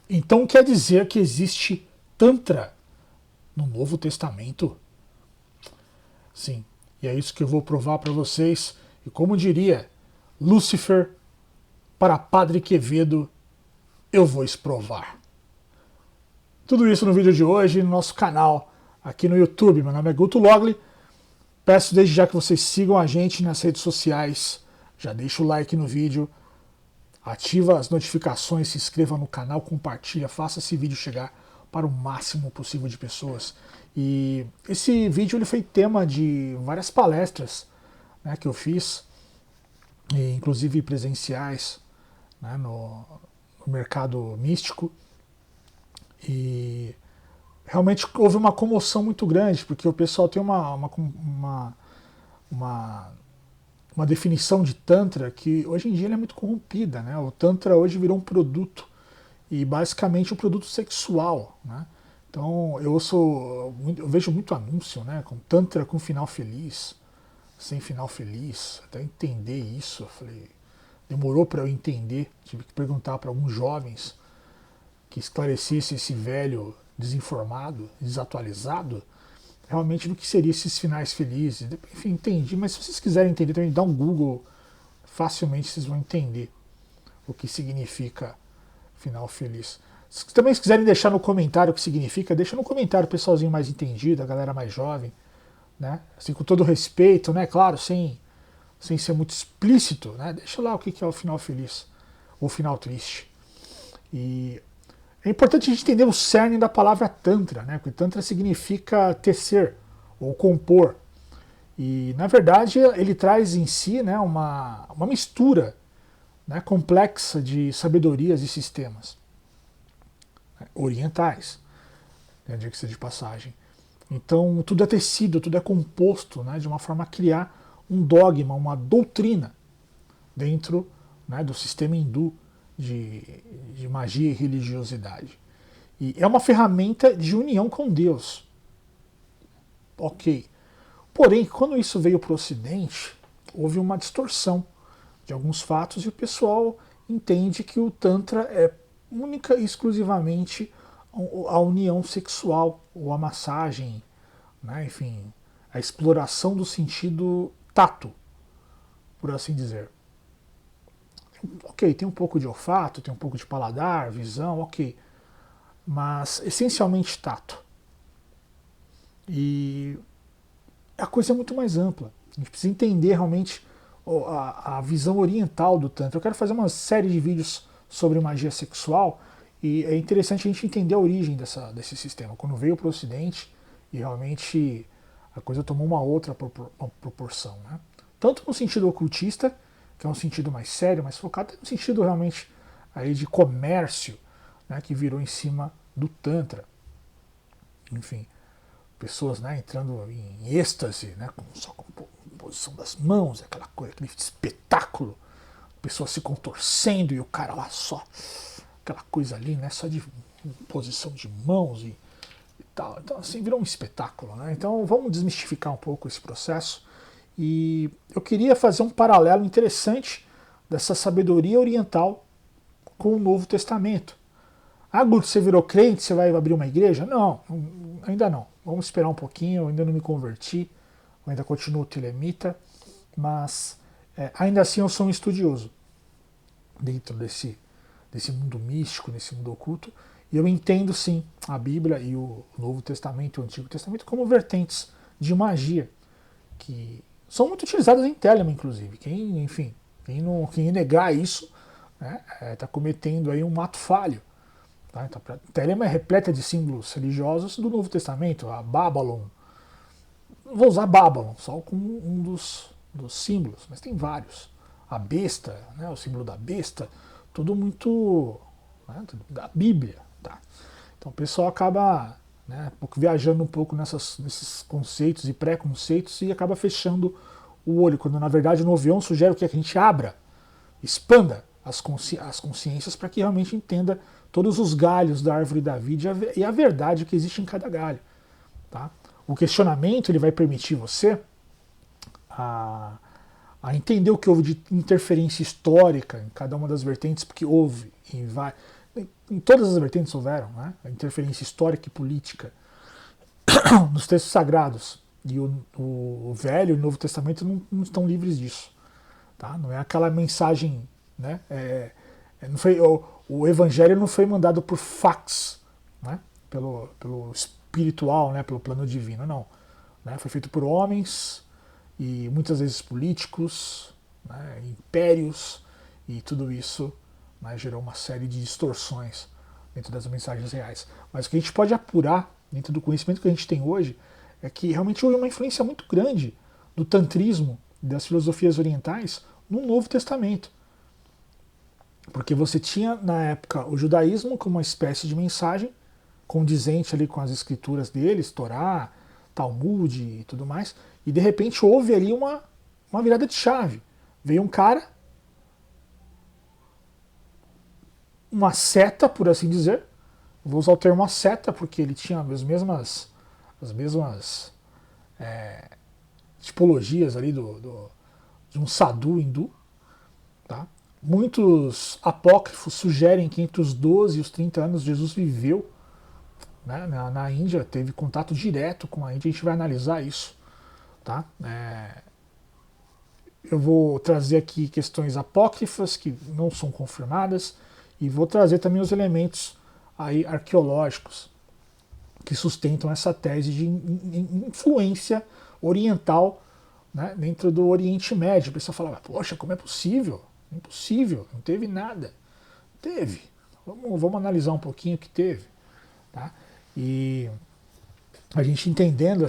Então quer dizer que existe Tantra no Novo Testamento? Sim, e é isso que eu vou provar para vocês. E como diria Lúcifer para Padre Quevedo, eu vou exprovar. Tudo isso no vídeo de hoje no nosso canal aqui no YouTube. Meu nome é Guto Logli. Peço desde já que vocês sigam a gente nas redes sociais. Já deixa o like no vídeo, ativa as notificações, se inscreva no canal, compartilha, faça esse vídeo chegar para o máximo possível de pessoas. E esse vídeo ele foi tema de várias palestras, né, que eu fiz, inclusive presenciais, né, no mercado místico. E realmente houve uma comoção muito grande, porque o pessoal tem uma definição de Tantra que hoje em dia ele é muito corrompida, né? O Tantra hoje virou um produto, e basicamente um produto sexual, né? Então eu vejo muito anúncio, né, com Tantra com final feliz, sem final feliz, até entender isso, eu falei, demorou para eu entender, tive que perguntar para alguns jovens que esclarecesse esse velho desinformado, desatualizado, realmente do que seriam esses finais felizes. Enfim, entendi, mas se vocês quiserem entender, também dá um Google, facilmente vocês vão entender o que significa final feliz. Se também quiserem deixar no comentário o que significa, deixa no comentário o pessoalzinho mais entendido, a galera mais jovem, né? Assim, com todo respeito, né? Claro, sem ser muito explícito, né? Deixa lá o que é o final feliz, ou final triste. E é importante a gente entender o cerne da palavra Tantra, né? Porque Tantra significa tecer ou compor. E, na verdade, ele traz em si, né, uma mistura, né, complexa de sabedorias e sistemas, né, orientais, né, diga-se de passagem. Então, tudo é tecido, tudo é composto, né, de uma forma a criar um dogma, uma doutrina dentro, né, do sistema hindu de magia e religiosidade. E é uma ferramenta de união com Deus. Ok. Porém, quando isso veio para o Ocidente, houve uma distorção de alguns fatos e o pessoal entende que o Tantra é única e exclusivamente a união sexual, ou a massagem, né, enfim, a exploração do sentido tato, por assim dizer. Ok, tem um pouco de olfato, tem um pouco de paladar, visão, ok, mas essencialmente tato. E a coisa é muito mais ampla. A gente precisa entender realmente a visão oriental do Tantra. Eu quero fazer uma série de vídeos sobre magia sexual e é interessante a gente entender a origem desse sistema. Quando veio para o Ocidente e realmente a coisa tomou uma outra proporção, né? Tanto no sentido ocultista, que é um sentido mais sério, mais focado, no sentido realmente aí de comércio, né, que virou em cima do Tantra. Enfim, pessoas, né, entrando em êxtase, né, só com posição das mãos, aquela coisa, aquele espetáculo, pessoas se contorcendo e o cara lá só, aquela coisa ali, né, só de posição de mãos e tal. Então, assim, virou um espetáculo, né? Então, vamos desmistificar um pouco esse processo. E eu queria fazer um paralelo interessante dessa sabedoria oriental com o Novo Testamento. Ah, Guto, você virou crente, você vai abrir uma igreja? Não, ainda não. Vamos esperar um pouquinho, eu ainda não me converti, eu ainda continuo telemita, mas ainda assim eu sou um estudioso dentro desse mundo místico, desse mundo oculto, e eu entendo sim a Bíblia e o Novo Testamento e o Antigo Testamento como vertentes de magia, que são muito utilizadas em Telemann, inclusive. Quem negar isso, né, está cometendo aí um ato falho. Tá? Então, Telemann é repleta de símbolos religiosos do Novo Testamento, a Babylon. Vou usar Babylon só como um dos símbolos, mas tem vários. A besta, né, o símbolo da besta, tudo muito, né, da Bíblia. Tá? Então o pessoal acaba, né, viajando um pouco nesses conceitos e preconceitos e acaba fechando o olho, quando na verdade o Novião sugere que a gente abra, expanda as consciências para que realmente entenda todos os galhos da árvore da vida e a verdade que existe em cada galho. Tá? O questionamento ele vai permitir você a entender o que houve de interferência histórica em cada uma das vertentes, porque houve Em todas as vertentes houveram, né? A interferência histórica e política nos textos sagrados. E o Velho e o Novo Testamento não estão livres disso. Tá? Não é aquela mensagem, né? Não foi, o Evangelho não foi mandado por fax, né? Pelo espiritual, né? Pelo plano divino, não. Né? Foi feito por homens e muitas vezes políticos, né? Impérios, e tudo isso, né? Gerou uma série de distorções dentro das mensagens reais. Mas o que a gente pode apurar dentro do conhecimento que a gente tem hoje é que realmente houve uma influência muito grande do tantrismo e das filosofias orientais no Novo Testamento. Porque você tinha, na época, o judaísmo como uma espécie de mensagem condizente ali com as escrituras deles, Torá, Talmud e tudo mais, e de repente houve ali uma virada de chave. Veio um cara, uma seta, por assim dizer, vou usar o termo seta porque ele tinha as mesmas tipologias ali de um sadhu hindu. Tá? Muitos apócrifos sugerem que entre os 12 e os 30 anos Jesus viveu, né, na Índia, teve contato direto com a Índia, a gente vai analisar isso. Tá? Eu vou trazer aqui questões apócrifas que não são confirmadas e vou trazer também os elementos aí arqueológicos que sustentam essa tese de influência oriental, né, dentro do Oriente Médio. O pessoal falava, poxa, como é possível? Impossível, não teve nada. Teve. Vamos analisar um pouquinho o que teve. Tá? E a gente entendendo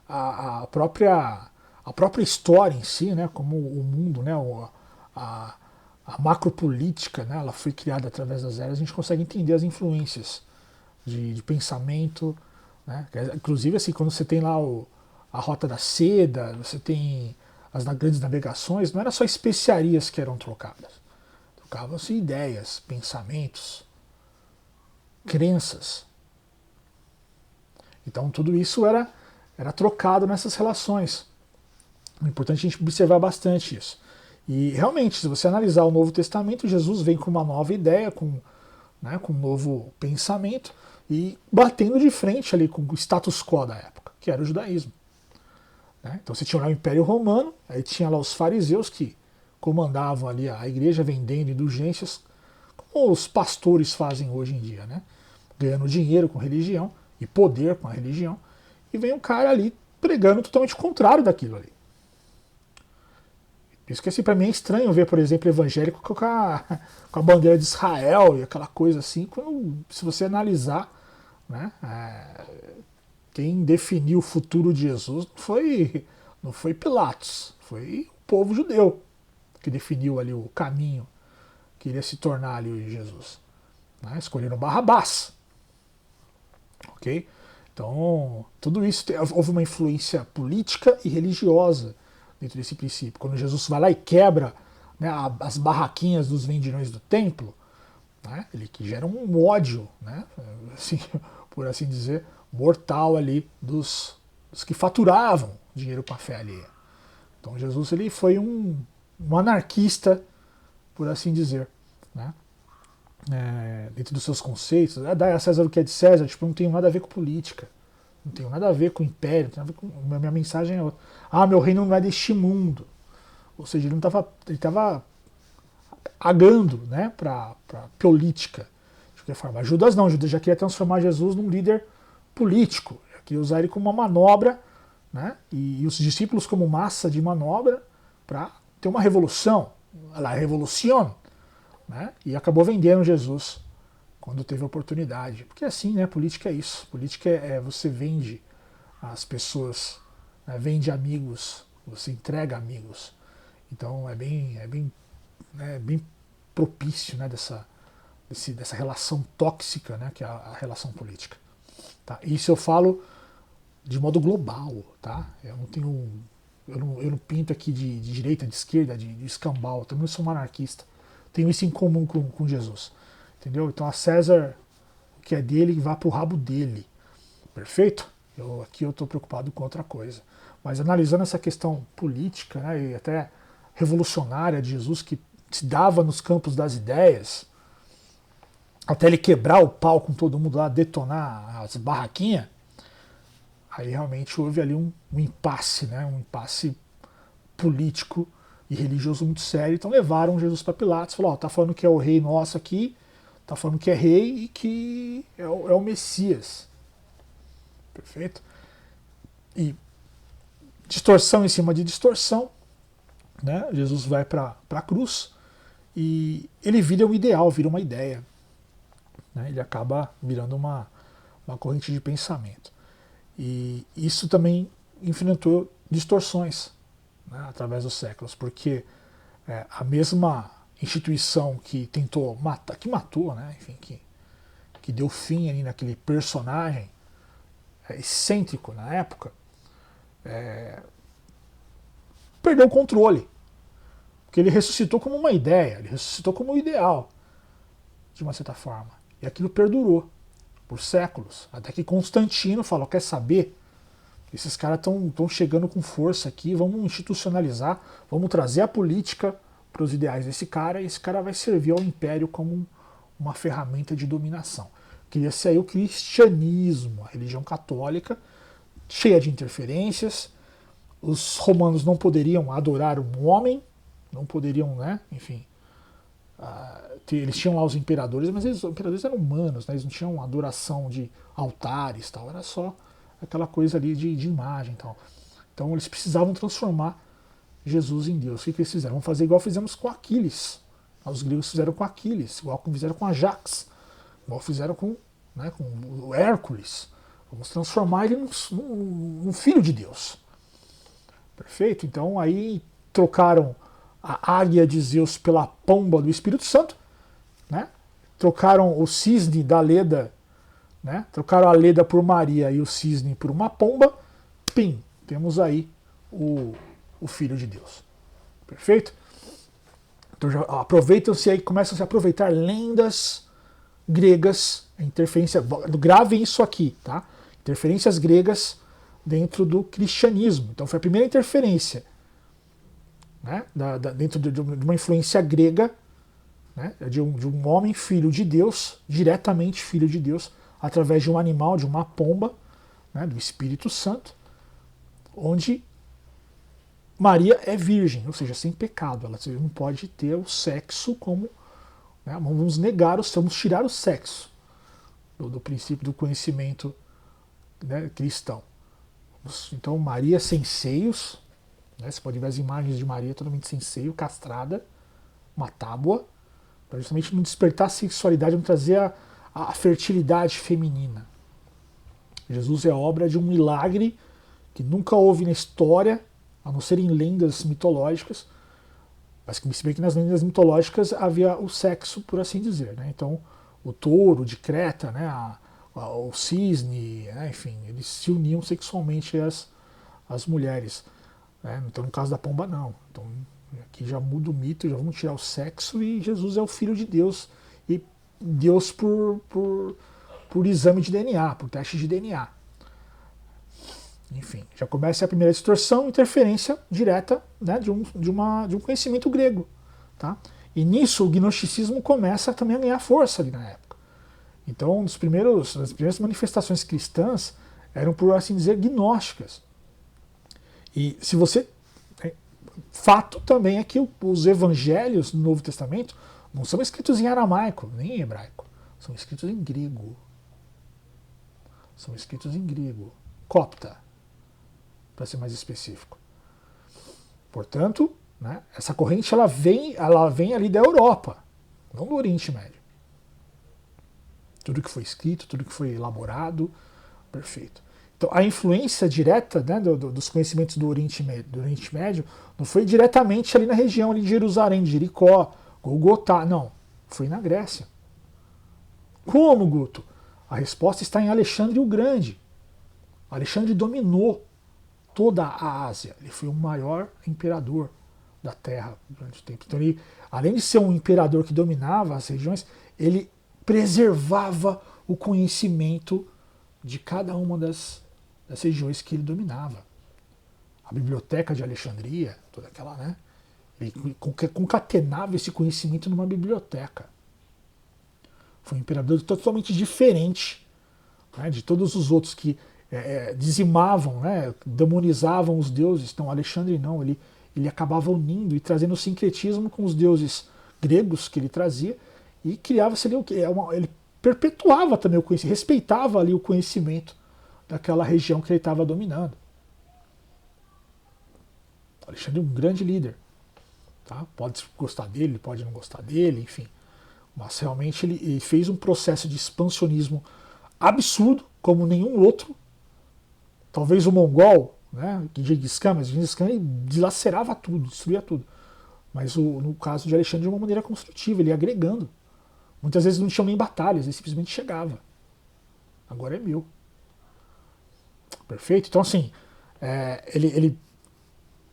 a própria história em si, né, como o mundo, né, a macropolítica, né, ela foi criada através das eras, a gente consegue entender as influências de pensamento. Né? Inclusive, assim, quando você tem lá a Rota da Seda, você tem as grandes navegações, não era só especiarias que eram trocadas. Trocavam-se ideias, pensamentos, crenças. Então tudo isso era trocado nessas relações. É importante a gente observar bastante isso. E realmente, se você analisar o Novo Testamento, Jesus vem com uma nova ideia, com um novo pensamento, e batendo de frente ali com o status quo da época, que era o judaísmo. Então você tinha lá o Império Romano, aí tinha lá os fariseus que comandavam ali a igreja vendendo indulgências, como os pastores fazem hoje em dia, né? Ganhando dinheiro com religião e poder com a religião, e vem um cara ali pregando totalmente o contrário daquilo ali. Isso que assim, para mim é estranho ver, por exemplo, evangélico com a bandeira de Israel e aquela coisa assim, quando, se você analisar, né, quem definiu o futuro de Jesus não foi Pilatos, foi o povo judeu que definiu ali o caminho que iria se tornar ali Jesus. Né? Escolheram Barrabás. Ok? Então, tudo isso houve uma influência política e religiosa dentro desse princípio. Quando Jesus vai lá e quebra, né, as barraquinhas dos vendilhões do templo, né, ele que gera um ódio, né, assim, por assim dizer, mortal ali dos que faturavam dinheiro com a fé alheia. Então Jesus ele foi um anarquista, por assim dizer, né? Dentro dos seus conceitos, dá a César o que é de César, tipo, não tem nada a ver com política, não tem nada a ver com império, não tem nada a ver com, minha mensagem é outra. Meu reino não é deste mundo. Ou seja, ele estava agando, né, para política, de qualquer forma. Judas não, Judas já queria transformar Jesus num líder político, já queria usar ele como uma manobra, né, e os discípulos como massa de manobra para ter uma revolução, a revolução, né, e acabou vendendo Jesus quando teve a oportunidade. Porque assim, né, política é isso. Política você vende as pessoas, né, vende amigos, você entrega amigos. Então é bem propício, né, dessa relação tóxica, né, que é a relação política. Tá? Isso eu falo de modo global, tá? Eu não pinto aqui de direita, de esquerda, de escambau. Eu também sou um anarquista. Tenho isso em comum com Jesus. Entendeu? Então a César, o que é dele, vá pro rabo dele. Perfeito? Aqui eu estou preocupado com outra coisa. Mas analisando essa questão política, né, e até revolucionária de Jesus, que se dava nos campos das ideias, até ele quebrar o pau com todo mundo lá, detonar as barraquinhas, aí realmente houve ali um impasse, né? Um impasse político e religioso muito sério. Então levaram Jesus para Pilatos e falaram: ó, tá falando que é o rei nosso aqui, tá falando que é rei e que é o Messias. Perfeito? E distorção em cima de distorção, né? Jesus vai para a cruz e ele vira um ideal, vira uma ideia. Né? Ele acaba virando uma corrente de pensamento. E isso também enfrentou distorções, né, através dos séculos, porque a mesma instituição que tentou matar, que matou, né, enfim, que deu fim ali naquele personagem excêntrico na época, perdeu o controle. Porque ele ressuscitou como uma ideia, ele ressuscitou como um ideal, de uma certa forma. E aquilo perdurou por séculos, até que Constantino falou: quer saber? Esses caras estão chegando com força aqui, vamos institucionalizar, vamos trazer a política para os ideais desse cara, e esse cara vai servir ao império como uma ferramenta de dominação. Cria-se aí o cristianismo, a religião católica, cheia de interferências. Os romanos não poderiam adorar um homem, não poderiam, né, enfim, eles tinham lá os imperadores, mas os imperadores eram humanos, né, eles não tinham adoração de altares, tal, era só aquela coisa ali de imagem e tal. Então eles precisavam transformar Jesus em Deus. O que eles fizeram? Vamos fazer igual fizemos com Aquiles. Os gregos fizeram com Aquiles, igual fizeram com Ajax, igual fizeram com o Hércules. Vamos transformar ele num filho de Deus. Perfeito? Então aí trocaram a águia de Zeus pela pomba do Espírito Santo, né? Trocaram o cisne da Leda, né? Trocaram a Leda por Maria e o cisne por uma pomba. Pim, temos aí o Filho de Deus. Perfeito? Então já aproveitam-se aí, começam a se aproveitar lendas gregas, interferência, gravem isso aqui, tá? Interferências gregas dentro do cristianismo. Então foi a primeira interferência, né? Dentro de uma influência grega, né? De um homem filho de Deus, diretamente filho de Deus, através de um animal, de uma pomba, né? Do Espírito Santo, onde Maria é virgem, ou seja, sem pecado. Ela não pode ter o sexo como... Né? Vamos negar, vamos tirar o sexo do princípio do conhecimento, né, cristão. Então Maria sem seios, né, você pode ver as imagens de Maria totalmente sem seio, castrada, uma tábua, para justamente não despertar a sexualidade, não trazer a fertilidade feminina. Jesus é obra de um milagre que nunca houve na história, a não ser em lendas mitológicas, mas que se bem que nas lendas mitológicas havia o sexo, por assim dizer. Né? Então, o touro de Creta, né, o cisne, né, enfim, eles se uniam sexualmente as mulheres. Né? Então, no caso da pomba, não. Então, aqui já muda o mito, já vamos tirar o sexo e Jesus é o Filho de Deus. E Deus por exame de DNA, por teste de DNA. Enfim, já começa a primeira distorção, interferência direta, né, de um conhecimento grego. Tá? E nisso o gnosticismo começa também a ganhar força ali na época. Então, as primeiras manifestações cristãs eram, por assim dizer, gnósticas. E se você... Fato também é que os evangelhos no Novo Testamento não são escritos em aramaico, nem em hebraico. São escritos em grego. São escritos em grego. Copta, para ser mais específico. Portanto, né, essa corrente ela vem ali da Europa, não do Oriente Médio. Tudo que foi escrito, tudo que foi elaborado, perfeito. Então, a influência direta, né, dos conhecimentos do Oriente Médio não foi diretamente ali na região ali de Jerusalém, de Jericó, Golgotá, não. Foi na Grécia. Como, Guto? A resposta está em Alexandre o Grande. Alexandre dominou toda a Ásia. Ele foi o maior imperador da Terra durante o tempo. Então, ele, além de ser um imperador que dominava as regiões, ele preservava o conhecimento de cada uma das regiões que ele dominava. A biblioteca de Alexandria, toda aquela, né? Ele concatenava esse conhecimento numa biblioteca. Foi um imperador totalmente diferente, né, de todos os outros que dizimavam, né, demonizavam os deuses. Então Alexandre não, ele acabava unindo e trazendo o sincretismo com os deuses gregos que ele trazia e criava-se ali o que? Ele perpetuava também o conhecimento, respeitava ali o conhecimento daquela região que ele estava dominando. Alexandre é um grande líder. Tá? Pode gostar dele, pode não gostar dele, enfim. Mas realmente ele fez um processo de expansionismo absurdo, como nenhum outro. Talvez o mongol, né, Gengis Khan, mas Gengis Khan ele dilacerava tudo, destruía tudo. Mas no caso de Alexandre, de uma maneira construtiva, ele ia agregando. Muitas vezes não tinham nem batalhas, ele simplesmente chegava. Agora é meu. Perfeito? Então, assim, ele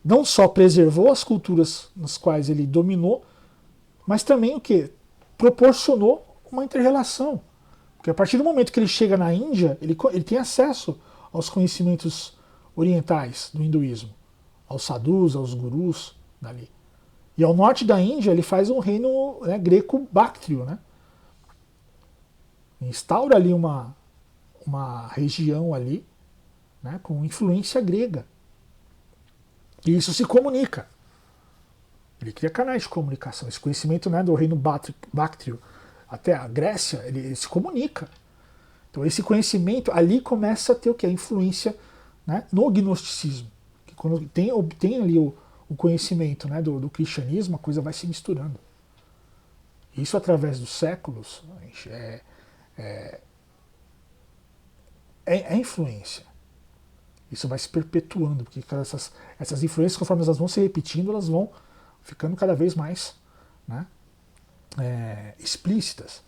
não só preservou as culturas nas quais ele dominou, mas também o que? Proporcionou uma inter-relação. Porque a partir do momento que ele chega na Índia, ele tem acesso aos conhecimentos orientais do hinduísmo, aos sadhus, aos gurus dali. E ao norte da Índia ele faz um reino, né, greco-báctrio, né? Instaura ali uma região ali, né, com influência grega. E isso se comunica. Ele cria canais de comunicação. Esse conhecimento, né, do reino báctrio até a Grécia, ele se comunica. Então esse conhecimento ali começa a ter o que? A influência, né, no gnosticismo. Que quando obtém ali o conhecimento, né, do cristianismo, a coisa vai se misturando. Isso através dos séculos é influência. Isso vai se perpetuando, porque essas influências, conforme elas vão se repetindo, elas vão ficando cada vez mais, né, explícitas.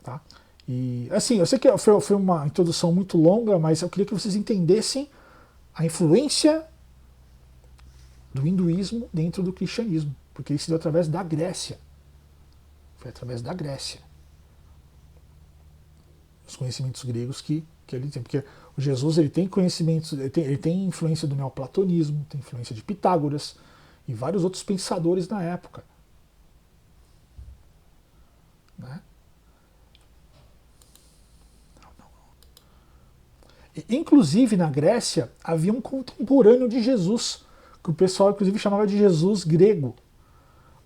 Tá? E assim, eu sei que foi uma introdução muito longa, mas eu queria que vocês entendessem a influência do hinduísmo dentro do cristianismo, porque isso se deu através da Grécia. Foi através da Grécia. Os conhecimentos gregos que ele tem. Porque o Jesus ele tem conhecimentos, ele tem influência do neoplatonismo, tem influência de Pitágoras e vários outros pensadores na época. Né? Inclusive na Grécia havia um contemporâneo de Jesus, que o pessoal inclusive chamava de Jesus grego,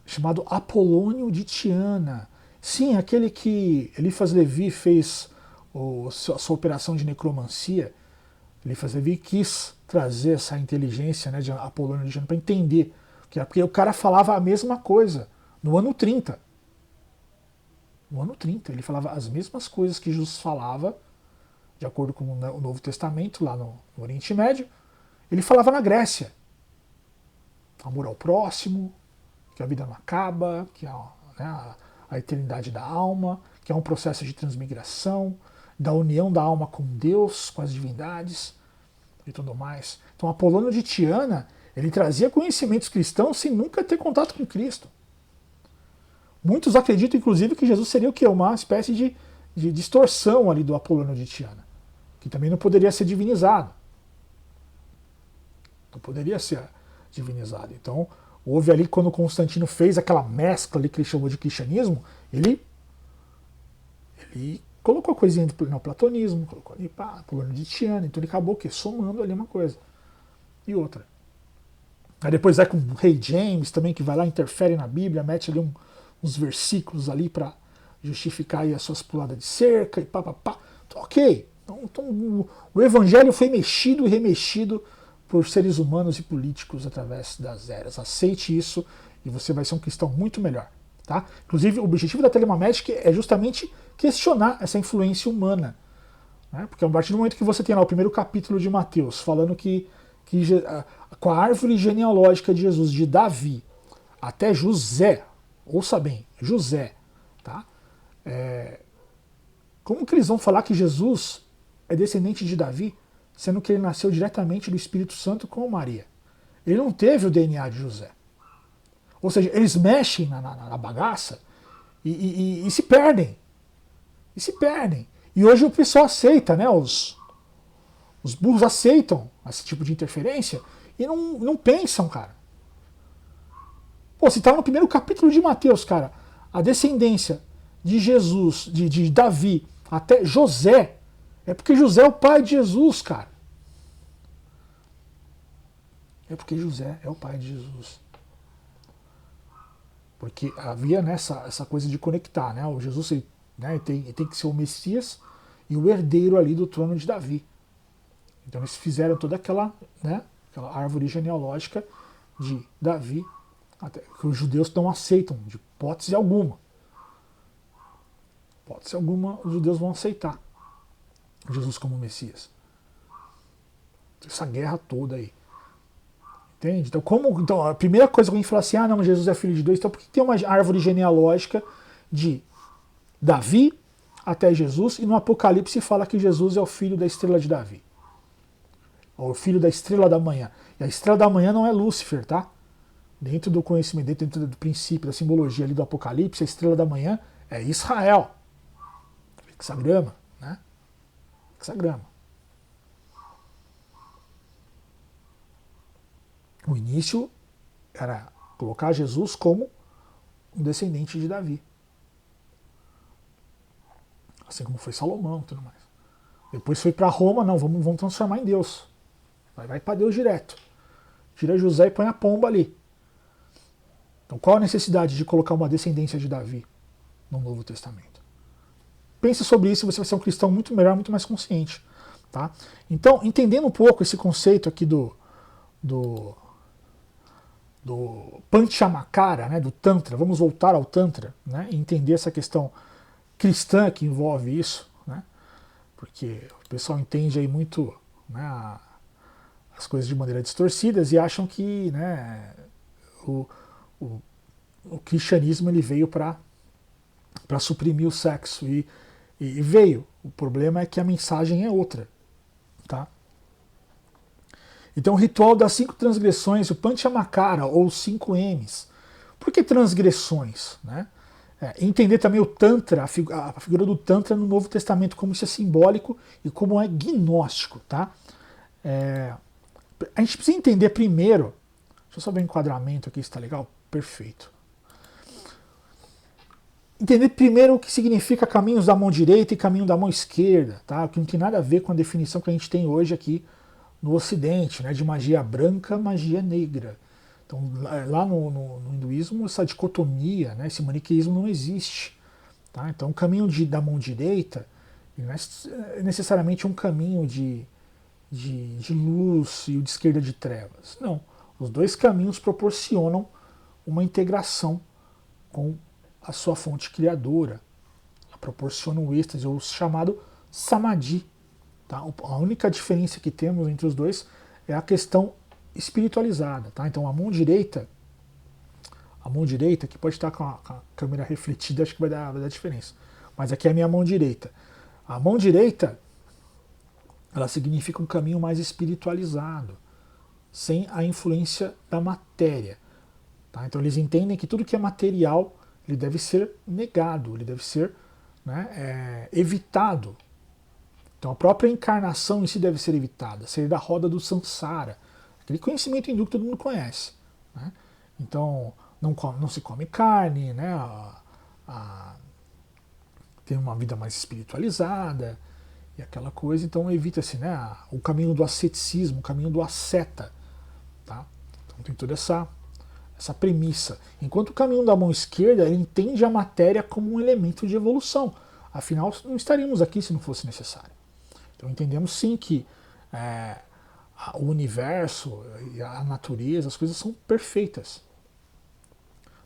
chamado Apolônio de Tiana. Sim, aquele que Eliphas Levi fez a sua operação de necromancia. Eliphas Levi quis trazer essa inteligência, né, de Apolônio de Tiana para entender, porque o cara falava a mesma coisa no ano 30. No ano 30, ele falava as mesmas coisas que Jesus falava, de acordo com o Novo Testamento, lá no Oriente Médio, ele falava na Grécia. Amor ao próximo, que a vida não acaba, que a eternidade da alma, que é um processo de transmigração, da união da alma com Deus, com as divindades e tudo mais. Então Apolônio de Tiana, ele trazia conhecimentos cristãos sem nunca ter contato com Cristo. Muitos acreditam, inclusive, que Jesus seria o quê? Uma espécie de distorção ali do Apolônio de Tiana, que também não poderia ser divinizado. Não poderia ser divinizado. Então, houve ali, quando Constantino fez aquela mescla ali que ele chamou de cristianismo, ele colocou a coisinha do neoplatonismo, colocou ali, Apolônio de Tiana, então ele acabou o quê? Somando ali uma coisa e outra. Aí depois vai com o rei James também, que vai lá, interfere na Bíblia, mete ali uns versículos ali para justificar aí as suas puladas de cerca e pá. Então, ok. Então, o evangelho foi mexido e remexido por seres humanos e políticos através das eras. Aceite isso e você vai ser um cristão muito melhor. Tá? Inclusive, o objetivo da Telemagic é justamente questionar essa influência humana. Né? Porque a partir do momento que você tem lá o primeiro capítulo de Mateus, falando que com a árvore genealógica de Jesus, de Davi até José, ouça bem, José, tá? Como que eles vão falar que Jesus é descendente de Davi, sendo que ele nasceu diretamente do Espírito Santo com Maria? Ele não teve o DNA de José. Ou seja, eles mexem na bagaça e se perdem. E se perdem. E hoje o pessoal aceita, né? Os burros aceitam esse tipo de interferência e não pensam, cara. Pô, se tá no primeiro capítulo de Mateus, cara, a descendência de Jesus, de Davi, até José, é porque José é o pai de Jesus, cara. É porque José é o pai de Jesus. Porque havia essa coisa de conectar, né? O Jesus né, tem que ser o Messias e o herdeiro ali do trono de Davi. Então eles fizeram toda aquela, né, aquela árvore genealógica de Davi, até que os judeus não aceitam, de hipótese alguma. Hipótese alguma, os judeus vão aceitar Jesus como Messias. Essa guerra toda aí. Entende? Então a primeira coisa que a gente fala assim, ah não, Jesus é filho de Deus, então por que tem uma árvore genealógica de Davi até Jesus e no Apocalipse fala que Jesus é o filho da estrela de Davi? Ou o filho da estrela da manhã. E a estrela da manhã não é Lúcifer, tá? Dentro do conhecimento, dentro do princípio, da simbologia ali do Apocalipse, a estrela da manhã é Israel. Hexagrama, né? Hexagrama. O início era colocar Jesus como um descendente de Davi. Assim como foi Salomão e tudo mais. Depois foi para Roma, não, vamos transformar em Deus. Vai para Deus direto. Tira José e põe a pomba ali. Então qual a necessidade de colocar uma descendência de Davi no Novo Testamento? Pense sobre isso e você vai ser um cristão muito melhor, muito mais consciente. Tá? Então, entendendo um pouco esse conceito aqui do Panchamakara, né, do Tantra, vamos voltar ao Tantra, né, e entender essa questão cristã que envolve isso, né, porque o pessoal entende aí muito, né, as coisas de maneira distorcidas e acham que, né, o cristianismo ele veio para suprimir o sexo e veio. O problema é que a mensagem é outra. Tá? Então o ritual das 5 transgressões, o Panchamakara, ou os 5 M's. Por que transgressões? Né? Entender também o Tantra, a figura do Tantra no Novo Testamento, como isso é simbólico e como é gnóstico. Tá? A gente precisa entender primeiro, deixa eu só ver o enquadramento aqui, se está legal. Perfeito. Entender primeiro o que significa caminhos da mão direita e caminho da mão esquerda, tá? O que não tem nada a ver com a definição que a gente tem hoje aqui no Ocidente, né? De magia branca, magia negra. Então, lá no hinduísmo, essa dicotomia, né? Esse maniqueísmo não existe. Tá? Então, o caminho da mão direita não é necessariamente um caminho de luz e o de esquerda de trevas. Não. Os dois caminhos proporcionam uma integração com a sua fonte criadora. Ela proporciona um êxtase, ou chamado samadhi. Tá? A única diferença que temos entre os dois é a questão espiritualizada. Tá? Então a mão direita, que pode estar com a câmera refletida, acho que vai dar diferença. Mas aqui é a minha mão direita. A mão direita, ela significa um caminho mais espiritualizado, sem a influência da matéria. Tá? Então eles entendem que tudo que é material ele deve ser negado, ele deve ser, né, evitado. Então a própria encarnação em si deve ser evitada, sair da roda do samsara, aquele conhecimento hindu que todo mundo conhece. Né? Então não se come carne, né, tem uma vida mais espiritualizada e aquela coisa, então evita-se, né, o caminho do asceticismo, o caminho do asceta. Tá? Então tem toda essa premissa. Enquanto o caminho da mão esquerda ele entende a matéria como um elemento de evolução. Afinal, não estaríamos aqui se não fosse necessário. Então entendemos sim que o universo, a natureza, as coisas são perfeitas.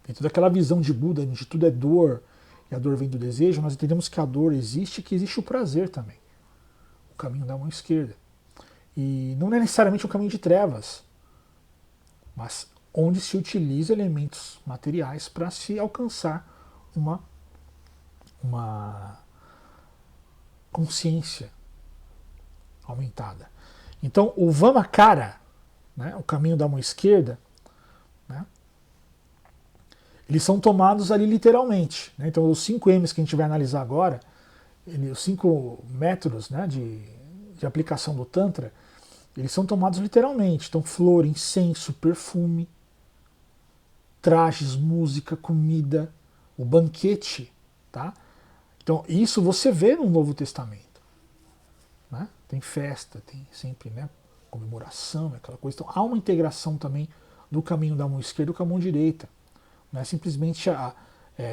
Tem toda aquela visão de Buda, de tudo é dor, e a dor vem do desejo, nós entendemos que a dor existe e que existe o prazer também. O caminho da mão esquerda. E não é necessariamente um caminho de trevas, mas onde se utiliza elementos materiais para se alcançar uma consciência aumentada. Então, o Vamakara, né, o caminho da mão esquerda, né, eles são tomados ali literalmente. Né? Então, os 5 M's que a gente vai analisar agora, os 5 métodos, né, de aplicação do Tantra, eles são tomados literalmente. Então, flor, incenso, perfume, trajes, música, comida, o banquete, tá? Então, isso você vê no Novo Testamento. Né? Tem festa, tem sempre, né, comemoração, aquela coisa. Então, há uma integração também do caminho da mão esquerda com a mão direita. Não é simplesmente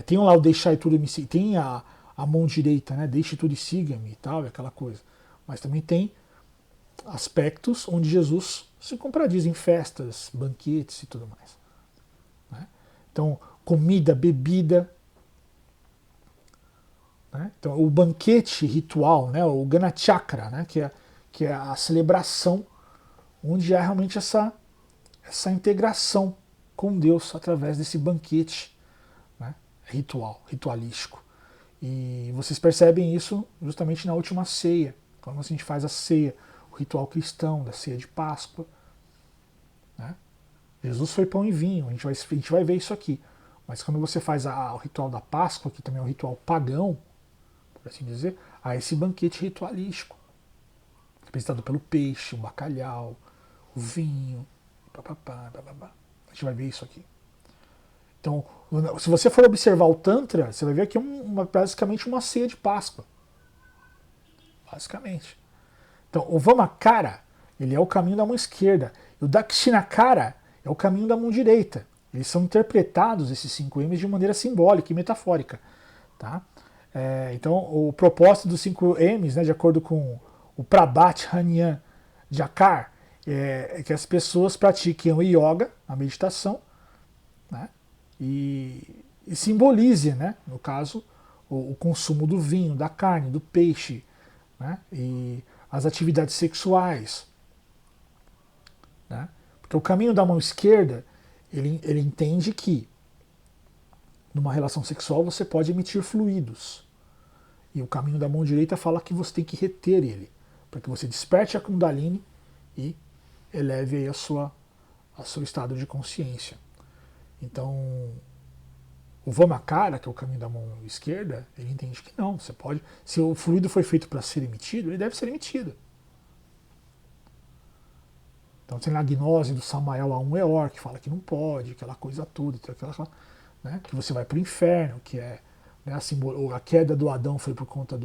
tem lá o deixar tudo e me seguir, tem a mão direita, né, deixe tudo e siga-me e tal, aquela coisa. Mas também tem aspectos onde Jesus se contradiz em festas, banquetes e tudo mais. Né? Então, comida, bebida. Né? Então, o banquete ritual, né, o Ganachakra, né, que é a celebração onde há realmente essa integração com Deus através desse banquete, né, ritualístico. E vocês percebem isso justamente na última ceia, quando a gente faz a ceia, o ritual cristão da ceia de Páscoa. Né? Jesus foi pão e vinho, a gente vai ver isso aqui. Mas quando você faz o ritual da Páscoa, que também é um ritual pagão, por assim dizer, há esse banquete ritualístico, representado pelo peixe, o bacalhau, o vinho, papapá, bababá. A gente vai ver isso aqui. Então, se você for observar o Tantra, você vai ver que é basicamente uma ceia de Páscoa. Basicamente. Então, o Vamakara, ele é o caminho da mão esquerda. E o Dakshinakara é o caminho da mão direita. Eles são interpretados, esses 5 M's, de maneira simbólica e metafórica. Tá? Então, o propósito dos 5 M's, né, de acordo com o Prabhat Hanyan Jakar, é que as pessoas pratiquem o yoga, a meditação, né, e simbolize, né, no caso, o consumo do vinho, da carne, do peixe, né, e as atividades sexuais. Né, porque o caminho da mão esquerda, ele entende que numa relação sexual você pode emitir fluidos. E o caminho da mão direita fala que você tem que reter ele, para que você desperte a Kundalini e eleve aí a seu estado de consciência. Então, o Vamakara, que é o caminho da mão esquerda, ele entende que não, você pode. Se o fluido foi feito para ser emitido, ele deve ser emitido. Então tem lá a gnose do Samael A1 que fala que não pode, aquela coisa toda, né, que você vai para o inferno, que é, né, a queda do Adão foi por conta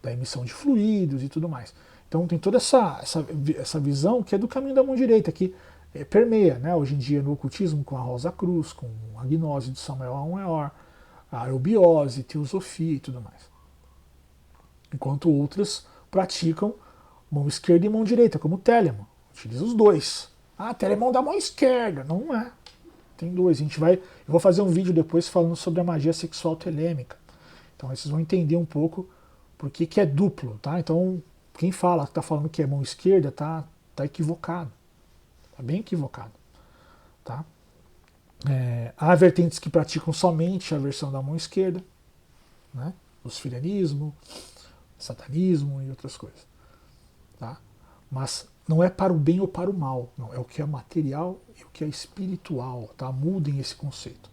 da emissão de fluidos e tudo mais. Então tem toda essa visão que é do caminho da mão direita, que permeia, né, hoje em dia no ocultismo com a Rosa Cruz, com a gnose do Samael A1 a eubiose, teosofia e tudo mais. Enquanto outras praticam mão esquerda e mão direita, como o Telemann. Utiliza os dois. Telemann da mão esquerda. Não é. Tem dois. Eu vou fazer um vídeo depois falando sobre a magia sexual telêmica. Então vocês vão entender um pouco por que é duplo, tá? Então quem fala que está falando que é mão esquerda tá equivocado. Tá bem equivocado, tá? Há vertentes que praticam somente a versão da mão esquerda, né? O sufiranismo, satanismo e outras coisas, tá? Mas não é para o bem ou para o mal, não. É o que é material e o que é espiritual, tá? Mudem esse conceito.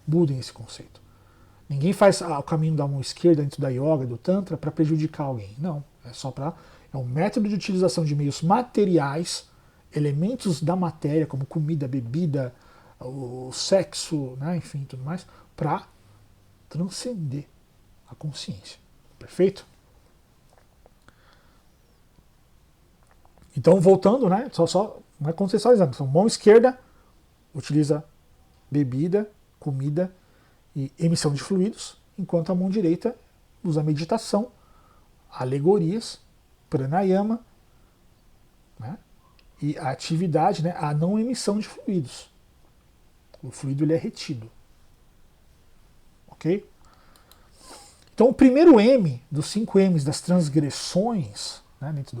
Mudem esse conceito. Ninguém faz o caminho da mão esquerda dentro da yoga, do tantra, para prejudicar alguém. Não. É um método de utilização de meios materiais, elementos da matéria, como comida, bebida, o sexo, né, enfim, tudo mais, para transcender a consciência. Perfeito? Então, voltando, né, só contextualizando. Então, mão esquerda utiliza bebida, comida e emissão de fluidos, enquanto a mão direita usa meditação, alegorias, pranayama, né, e a atividade, né, a não emissão de fluidos. O fluido ele é retido. Ok? Então, o primeiro M dos 5 M's das transgressões, né, dentro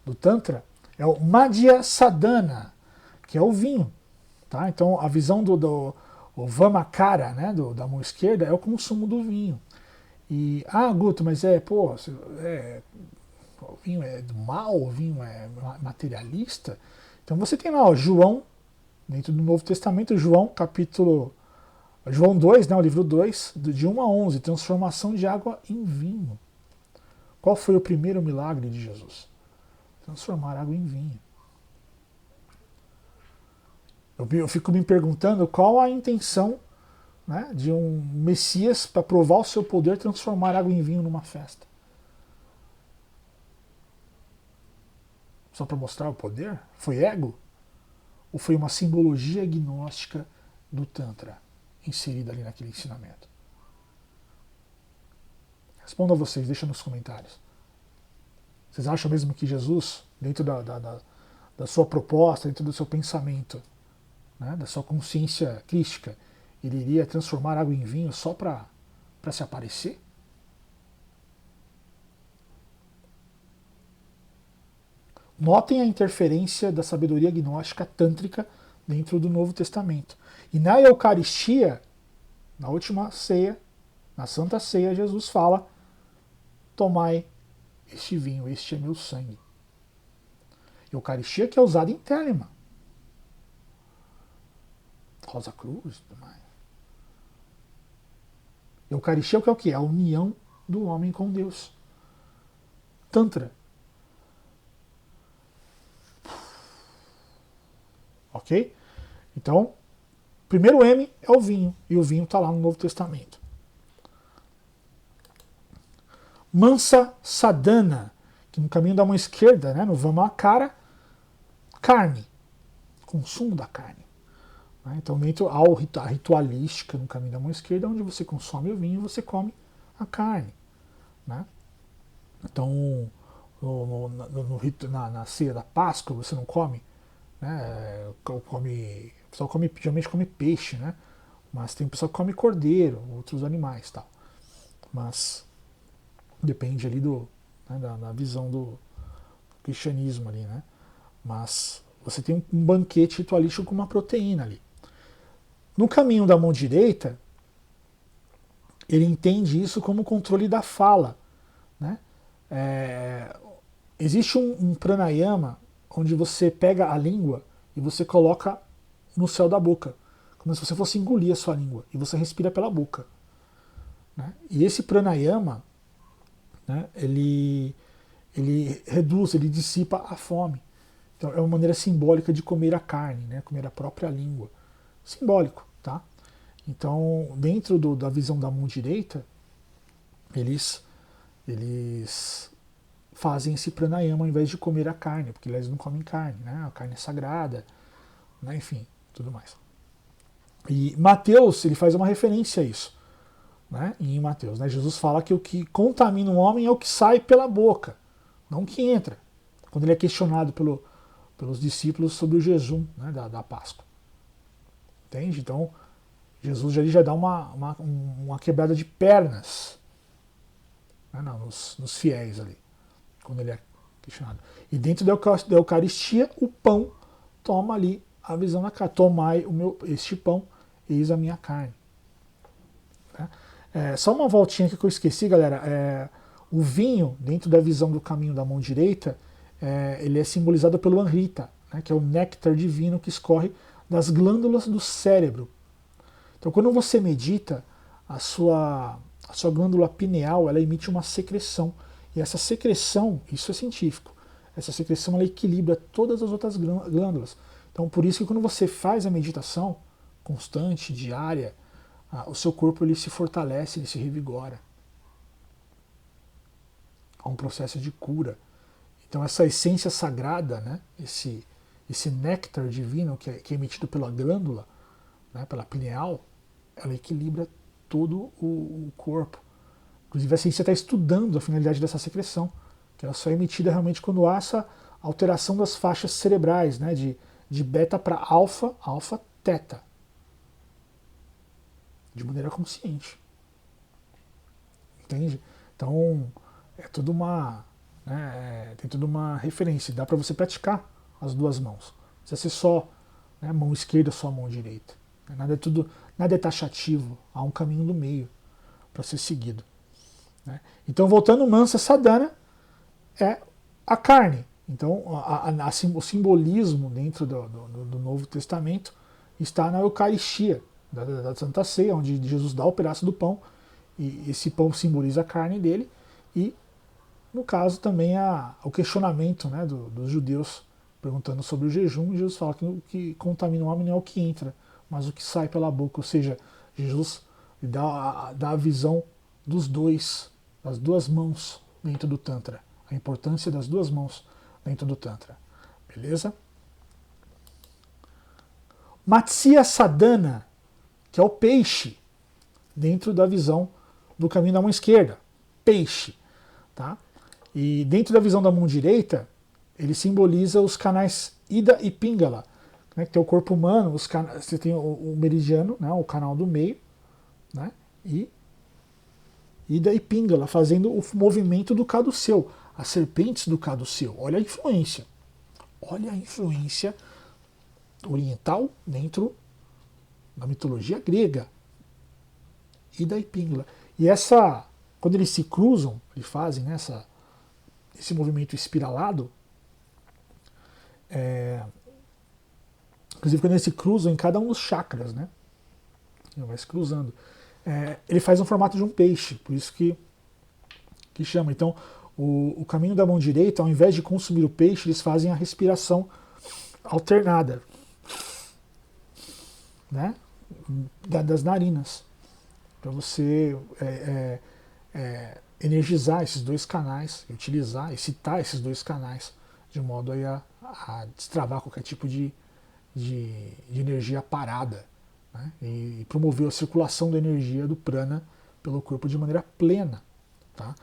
do Tantra, é o Madhya Sadhana, que é o vinho. Tá? Então, a visão o Vamakara, né, da mão esquerda, é o consumo do vinho. E, Guto, mas o vinho é do mal, o vinho é materialista. Então você tem lá, João, dentro do Novo Testamento, João 2, né, o livro 2, de 1 a 11, transformação de água em vinho. Qual foi o primeiro milagre de Jesus? Transformar água em vinho. Eu fico me perguntando qual a intenção né, de um Messias para provar o seu poder, transformar água em vinho numa festa. Só para mostrar o poder? Foi ego? Ou foi uma simbologia gnóstica do Tantra inserida ali naquele ensinamento? Responda vocês, deixa nos comentários. Vocês acham mesmo que Jesus, dentro da sua proposta, dentro do seu pensamento, né, da sua consciência crística, ele iria transformar água em vinho só para se aparecer? Notem a interferência da sabedoria gnóstica tântrica dentro do Novo Testamento. E na Eucaristia, na última ceia, na Santa Ceia, Jesus fala: tomai este vinho, este é meu sangue. Eucaristia que é usada em Telema. Rosa Cruz e tudo mais. Eucaristia que é o quê? A união do homem com Deus. Tantra. Ok? Então, primeiro M é o vinho, e o vinho está lá no Novo Testamento. Mansa Sadhana, que no caminho da mão esquerda, né, no Vamakara, carne, consumo da carne. Então, dentro a ritualística no caminho da mão esquerda, onde você consome o vinho, você come a carne. Né? Então, na ceia da Páscoa, você não come, né? O pessoal geralmente come peixe, né? Mas tem pessoal que come cordeiro, outros animais, tal. Mas depende ali né, da visão do cristianismo ali, né? Mas você tem um banquete ritualístico com uma proteína ali. No caminho da mão direita, ele entende isso como controle da fala, né? Existe um pranayama onde você pega a língua e você coloca no céu da boca, como se você fosse engolir a sua língua, e você respira pela boca. Né? E esse pranayama, né, ele reduz, ele dissipa a fome. Então é uma maneira simbólica de comer a carne, né, comer a própria língua. Simbólico, tá? Então, dentro da visão da mão direita, eles fazem esse pranayama ao invés de comer a carne, porque eles não comem carne, né? A carne é sagrada, né? Enfim, tudo mais. E Mateus, ele faz uma referência a isso, né? Em Mateus, né? Jesus fala que o que contamina o homem é o que sai pela boca, não o que entra. Quando ele é questionado pelos discípulos sobre o jejum, né, da Páscoa. Entende? Então, Jesus já dá uma quebrada de pernas, né, nos fiéis ali, quando ele é questionado. E dentro da Eucaristia, o pão toma ali a visão da carne. Tomai este pão, eis a minha carne. Né? Só uma voltinha aqui que eu esqueci, galera. O vinho, dentro da visão do caminho da mão direita, ele é simbolizado pelo anrita, né, que é o néctar divino que escorre das glândulas do cérebro. Então, quando você medita, a sua glândula pineal, ela emite uma secreção. E essa secreção, isso é científico, essa secreção ela equilibra todas as outras glândulas. Então, por isso que quando você faz a meditação constante, diária, o seu corpo ele se fortalece, ele se revigora. Há um processo de cura. Então, essa essência sagrada, né, esse néctar divino que é emitido pela glândula, né, pela pineal, ela equilibra todo o corpo. Inclusive a ciência está estudando a finalidade dessa secreção, que ela só é emitida realmente quando há essa alteração das faixas cerebrais, né, de beta para alfa, alfa, teta, de maneira consciente. Entende? Então é tudo tem toda uma referência. Dá para você praticar as duas mãos. Não precisa ser só, né, mão esquerda, só mão direita. Nada é taxativo. Há um caminho do meio para ser seguido. Né? Então, voltando, Mansa Sadhana é a carne. Então, o simbolismo dentro do Novo Testamento está na Eucaristia, da Santa Ceia, onde Jesus dá o pedaço do pão, e esse pão simboliza a carne dele, e, no caso, também o questionamento, né, dos judeus perguntando sobre o jejum, e Jesus fala que o que contamina o homem não é o que entra, mas o que sai pela boca, ou seja, Jesus dá a visão dos dois, das duas mãos dentro do Tantra. A importância das duas mãos dentro do Tantra. Beleza? Matsya Sadhana, que é o peixe, dentro da visão do caminho da mão esquerda. Peixe. Tá? E dentro da visão da mão direita, ele simboliza os canais Ida e Pingala, né, que tem o corpo humano, você tem o meridiano, né, o canal do meio, né, e Ida e Pingala, fazendo o movimento do caduceu, as serpentes do caduceu. Olha a influência. Olha a influência oriental dentro da mitologia grega. Ida e Pingala. E quando eles se cruzam, eles fazem, né, esse movimento espiralado, inclusive quando eles se cruzam em cada um dos chakras, né? Ele vai se cruzando. Ele faz um formato de um peixe, por isso que chama. Então, o caminho da mão direita, ao invés de consumir o peixe, eles fazem a respiração alternada, né? Das narinas, para você energizar esses dois canais, utilizar, excitar esses dois canais, de modo a destravar qualquer tipo de energia parada, né? E promover a circulação da energia do prana pelo corpo de maneira plena. Tá?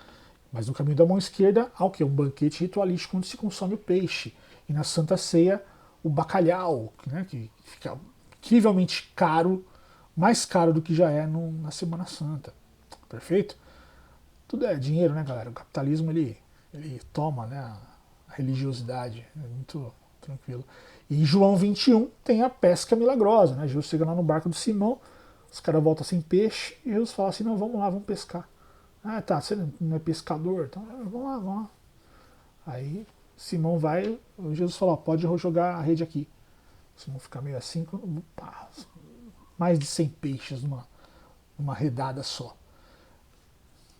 Mas no caminho da mão esquerda há o quê? Um banquete ritualístico onde se consome o peixe. E na Santa Ceia, o bacalhau, né? Que fica incrivelmente caro, mais caro do que já é na Semana Santa. Perfeito? Tudo é dinheiro, né, galera? O capitalismo ele toma, né, a religiosidade. É muito tranquilo. E em João 21 tem a pesca milagrosa, né? Jesus chega lá no barco do Simão, os caras voltam sem peixe, e Jesus fala assim, não, vamos lá, vamos pescar. Ah, tá, você não é pescador? Então, vamos lá, vamos lá. Aí Simão vai, Jesus fala, pode jogar a rede aqui. Simão fica meio assim, mais de 100 peixes numa redada só.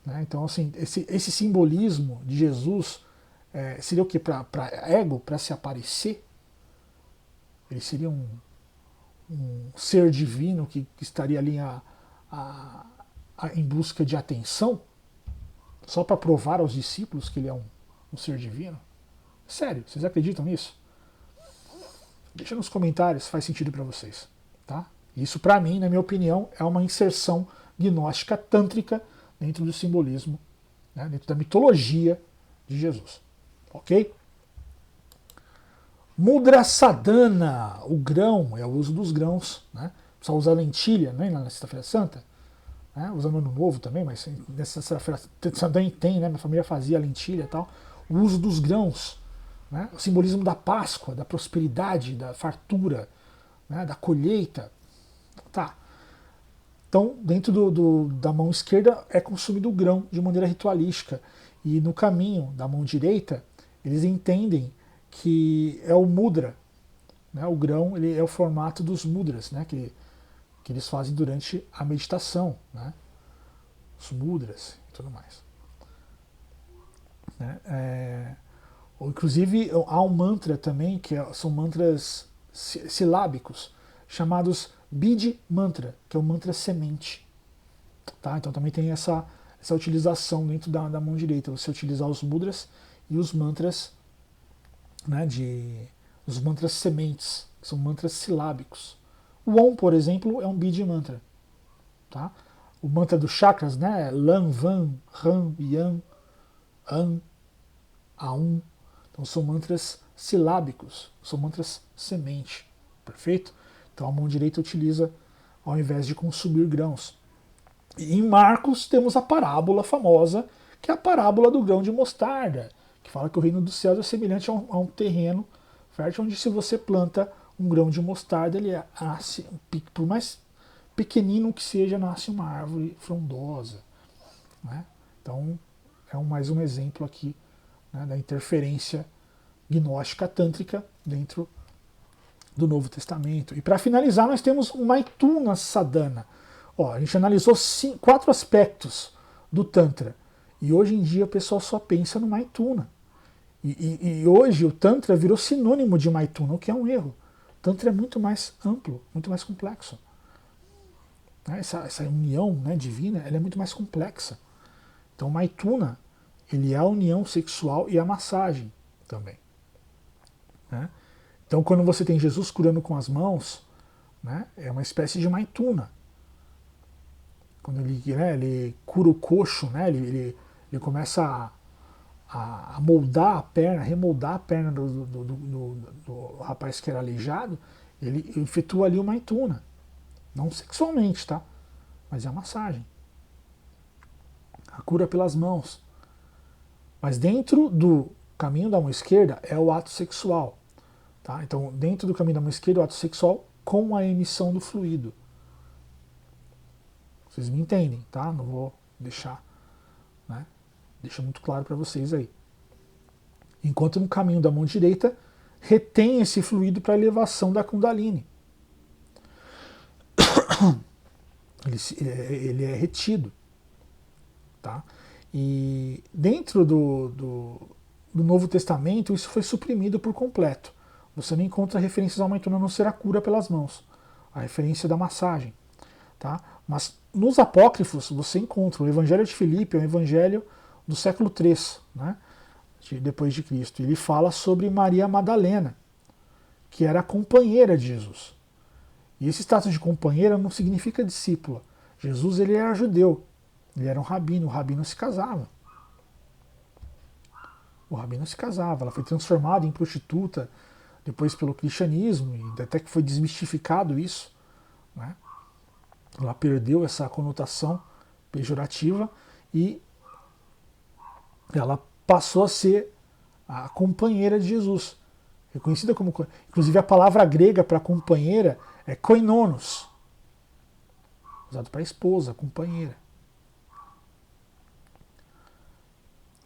Né? Então, assim, esse simbolismo de Jesus seria o que? Para ego, para se aparecer? Ele seria um ser divino que estaria ali em busca de atenção? Só para provar aos discípulos que ele é um ser divino? Sério, vocês acreditam nisso? Deixa nos comentários se faz sentido para vocês. Tá? Isso, para mim, na minha opinião, é uma inserção gnóstica tântrica dentro do simbolismo, né, dentro da mitologia de Jesus. Ok? Mudra Sadhana, o grão, é o uso dos grãos. Né? Precisa usar lentilha, né, na Sexta-feira Santa. Né? Usando Ano Novo também, mas nessa Sexta-feira também tem, né? Minha família fazia lentilha e tal. O uso dos grãos, né? O simbolismo da Páscoa, da prosperidade, da fartura, né? Da colheita. Tá. Então, dentro da mão esquerda é consumido o grão de maneira ritualística. E no caminho da mão direita, eles entendem que é o mudra. Né? O grão ele é o formato dos mudras, né? que eles fazem durante a meditação. Né? Os mudras e tudo mais. Né? Inclusive, há um mantra também, que são mantras silábicos, chamados Bidi Mantra, que é o mantra semente. Tá? Então também tem essa utilização dentro da mão direita, você utilizar os mudras e os mantras, né, os mantras sementes, que são mantras silábicos. O Om, por exemplo, é um Bidi Mantra. Tá? O mantra dos chakras, né, Lam, Van, Ram, Yan, An, Aum. Então são mantras silábicos, são mantras semente. Perfeito? Então a mão direita utiliza ao invés de consumir grãos. E em Marcos temos a parábola famosa, que é a parábola do grão de mostarda, que fala que o reino dos céus é semelhante a um terreno fértil, onde se você planta um grão de mostarda, ele nasce, por mais pequenino que seja, nasce uma árvore frondosa. Né? Então é mais um exemplo aqui, né, da interferência gnóstica tântrica dentro do Novo Testamento. E para finalizar, nós temos o Maituna Sadhana. Ó, a gente analisou 4 aspectos do Tantra. E hoje em dia o pessoal só pensa no Maituna. E hoje o Tantra virou sinônimo de Maituna, o que é um erro. O Tantra é muito mais amplo, muito mais complexo. né, essa união, né, divina, ela é muito mais complexa. Então, o Maituna, ele é a união sexual e a massagem também. Né? Então, quando você tem Jesus curando com as mãos, né, é uma espécie de Maituna. Quando ele cura o coxo, né, ele começa a moldar a perna, remoldar a perna do rapaz que era aleijado, ele efetua ali uma Maituna. Não sexualmente, tá? Mas é a massagem. A cura pelas mãos. Mas dentro do caminho da mão esquerda é o ato sexual. Tá? Então, dentro do caminho da mão esquerda, o ato sexual com a emissão do fluido. Vocês me entendem, tá? Não vou deixar, né? Deixa muito claro para vocês aí. Enquanto no caminho da mão direita, retém esse fluido para a elevação da Kundalini. Ele é retido. Tá? E dentro do Novo Testamento, isso foi suprimido por completo. Você não encontra referências ao Maituna, a não ser a cura pelas mãos, a referência da massagem. Tá? Mas nos apócrifos você encontra o Evangelho de Filipe, é um evangelho do século III, né? Depois de Cristo. Ele fala sobre Maria Madalena, que era a companheira de Jesus. E esse status de companheira não significa discípula. Jesus ele era judeu, ele era um rabino, o rabino se casava. O rabino se casava, ela foi transformada em prostituta depois pelo cristianismo, e até que foi desmistificado isso, né? Ela perdeu essa conotação pejorativa e ela passou a ser a companheira de Jesus, reconhecida como, inclusive a palavra grega para companheira é koinonos, usado para esposa, companheira.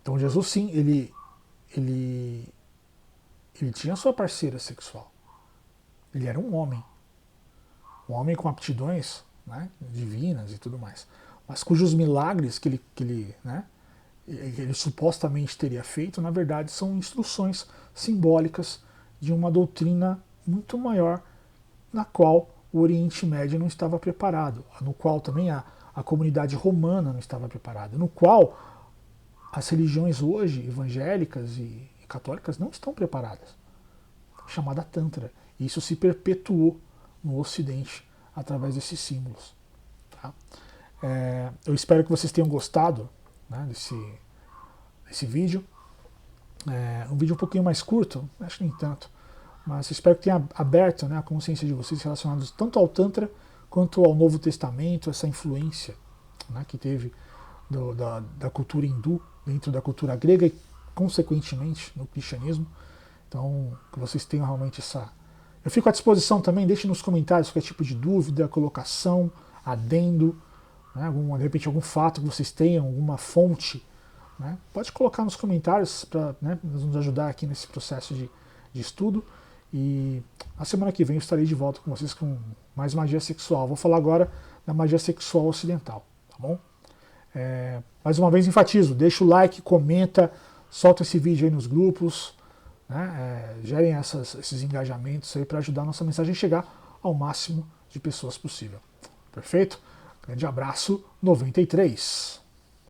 Então Jesus sim, ele tinha sua parceira sexual. Ele era um homem com aptidões, né, divinas e tudo mais, mas cujos milagres que ele supostamente teria feito, na verdade, são instruções simbólicas de uma doutrina muito maior, na qual o Oriente Médio não estava preparado, no qual também a comunidade romana não estava preparada, no qual as religiões hoje, evangélicas e católicas, não estão preparadas. Chamada Tantra. E isso se perpetuou no Ocidente através desses símbolos. Tá? Eu espero que vocês tenham gostado, né, desse vídeo. Um vídeo um pouquinho mais curto, acho que nem tanto, mas espero que tenha aberto, né, a consciência de vocês relacionados tanto ao Tantra quanto ao Novo Testamento, essa influência, né, que teve da cultura hindu dentro da cultura grega e, consequentemente, no cristianismo. Então, que vocês tenham realmente essa... Eu fico à disposição também, deixe nos comentários qualquer tipo de dúvida, colocação, adendo, né, de repente algum fato que vocês tenham, alguma fonte, né, pode colocar nos comentários para, né, nos ajudar aqui nesse processo de estudo. E na semana que vem eu estarei de volta com vocês com mais magia sexual. Vou falar agora da magia sexual ocidental, tá bom? Mais uma vez enfatizo, deixa o like, comenta, solta esse vídeo aí nos grupos, né, gerem esses engajamentos aí para ajudar a nossa mensagem a chegar ao máximo de pessoas possível. Perfeito? Grande abraço, 93.